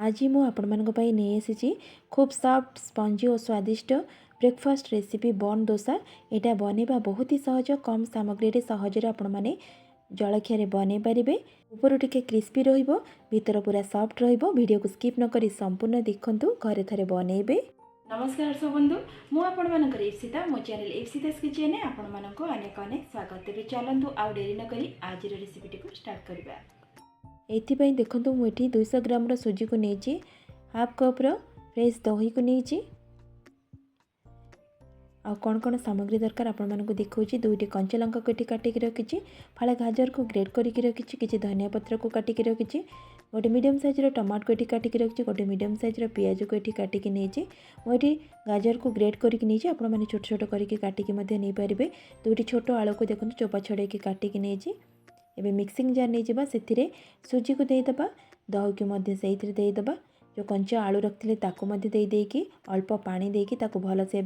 आज मु आपनको नहीं आसी खूब सॉफ्ट स्पंजी और स्वादिष्ट ब्रेकफास्ट रेसिपी बन डोसा। यहाँ बनवा बहुत ही सहज, कम सामग्री सहज आपण मैंने जलखिया बन पारे। ऊपर टिके क्रिस्पी भीतर पूरा सॉफ्ट वीडियो को स्किप न करी संपूर्ण देखु, घरे थे बनइबे। नमस्कार सब बंधु, मुझे इप्सिता मो चैनल इप्सिता किचन में आपण मानक अनेक अनेक स्वागत। तेज चलतु आउ डेरी नक आज रेसिपी टी स्टार्ट करवा। एथिपाई देखंतु मुझे 200 ग्राम सुजी को नहीं, हाफ कप फ्रेश दही को नहीं, आ कौन कौन सामग्री दरकार आपण मानक देखौछि। 2टी कंचा लंका को काटिक रखी, फाड़े गाजर को ग्रेट करके रखी, किसी धनिया पत्र को काटिक रखी, गोटे मीडियम साइज टमाटो को काटिक रखी, गोटे मीडियम साइज पियाज को काटिक नहीं। मुझे गाजर को ग्रेट करके नहीं, आपण मैंने छोट छोट करके काटिक नहीं पारे। 2टी छोट आलू को देखो चोपा छड़े काटिक नहीं। एबे मिक्सिंग जार नहीं जावा, से सुजी को देदेबा, दही को मध्य से देदेबा, जो कंचा आलू रखते ताकू मध्य देकी अल्प पानी देकी ताकू भल से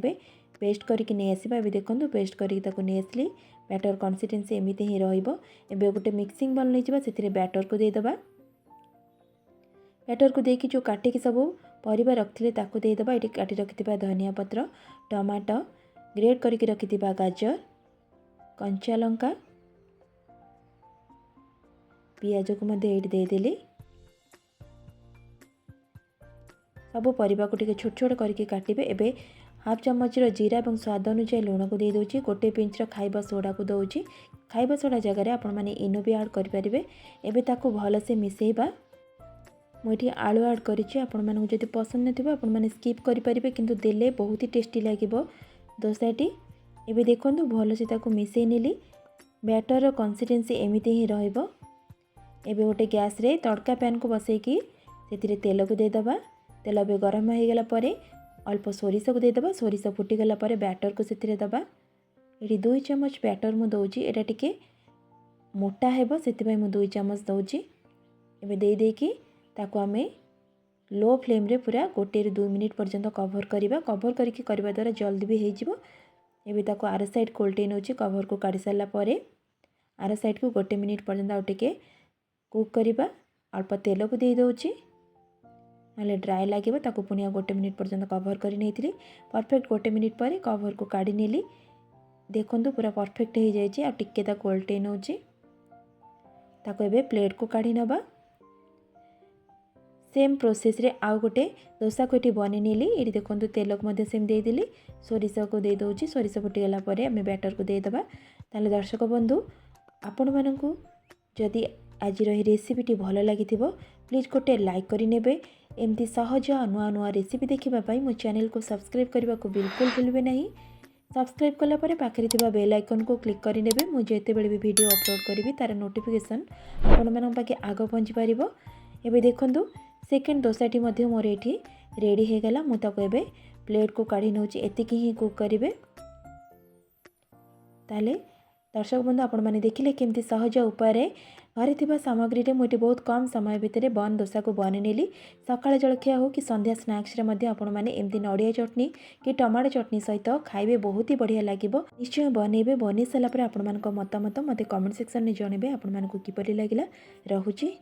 पेस्ट करके नहीं आसवा। एबे देखंतु पेस्ट करके ताकू नहीं आसली, बैटर कंसिस्टेंसी एमती ही रहिबो। एबे गोटे मिक्सिंग बाउल नहीं जावा, से बैटर को देदेबा, बैटर को देकी जो काटिकी सब परिबा रखते ताकू देदेबा। ये काटी रखिथिबा धनिया पत्र, टमाटो, ग्रेट करके रखिथिबा गाजर, कंचा लंका, पियाज को मध्य देदेली। सब परिबा को टिके छोट छोट करके काटिबे। एबे हाफ चम्मच जीरा और स्वाद अनुसार लुण को दे दूची, गोटे पिंच खाइबा सोडा को दौची। खाइबा सोडा जगह आपण मैंने इनो भी ऐड करें। एबे ताकू भल से मिसेबा। मुझे आलू ऐड करिछि, आपण मानू जदि पसंद नथिबो आपण माने स्किप करि परिबे, किंतु देले बहुत ही टेस्टी लागिबो डोसाटी। एबे देखंतु भल से ताकू मिसेई नेली, बैटर कंसिस्टेंसी एमिति ही रहइबो। एबे गोटे गैस रे तड़का पैन को बसैकी से तेल को देदेबा। तेल ए गरम हो गला परे अल्प सोरिष को देदेबा। सोरिष फुटीगला परे बैटर को से दबा। ये 2 चम्मच बैटर मु दौची, एटा टिके मोटा हेबो सेतिबाई मु 2 चम्मच दौची। एबे दे देकी ताकू आमे लो फ्लेम रे पूरा 1 ରୁ 2 मिनिट पर्यंत कवर करिबा। कवर करके करबा द्वारा जल्दी भी हो जिवो। एबे ताकू आर साइड कोल्टे नउची, कवर को काढी सारला परे आर साइड को 1 मिनिट पर्यंत आ टिके कुक करिबा। अल्प तेल को दे दउची, नाले ड्राई लगे ताकू पुनिया 1 मिनिट पर्यंत कवर कर नहीं। परफेक्ट 1 मिनिट पर कवर को काढ़ी नेली। देखंतु पूरा परफेक्ट हो जाए। आ टिके ताकू ओल्टे नउची, ताकू एबे प्लेट को काढ़ी नबा। सेम प्रोसेस रे आउ गोटे डोसा को बनी नेली। ये देखंतु तेल को मध्य सेम देदेली, सोरिष को दे दउची। सोरिष फुटीगला परे आमे बैटर को देदेबा। ताले दर्शक बंधु, आपण मानकू जदि आज रेसिपीटी भल लगी प्लीज गोटे लाइक करें। एमती सहज नुआ नुआ रेसिपी देखापी मो चैनल को सब्सक्राइब करने को बिल्कुल भूलबे नहीं। सब्सक्राइब कलापर पाखे थिबा बेल आइकन को क्लिक करेंगे। मुझे जितेबाला भी वीडियो अपलोड करी तार नोटिफिकेशन आपण मानक पाखे आग पहुँची पार। एबे देखंतु सेकेंड डोसाटी मोर ये रेडी हो गला। मुझे एबे प्लेट को काढ़ी नउची, एतिकी ही कुक करेंगे। ताले दर्शक बंधु, आपण मैंने देखिले केमती सहज उपाय घरे थिबा सामग्री रे मुझे बहुत कम समय भितर बन डोसा को बन नेली। सकाळ जलखिया हो कि संध्या स्नैक्स रे मध्य आपण मैंने एमती नड़िया चटनी कि टमाटो चटनी सहित खाइबे, बहुत ही बढ़िया लागिबो। निश्चय बनइबे। बनी सारा पर आपण मानक मतामत मते कमेंट सेक्शन में जणेबे आपण मानक किपरि लागिला। रहुची।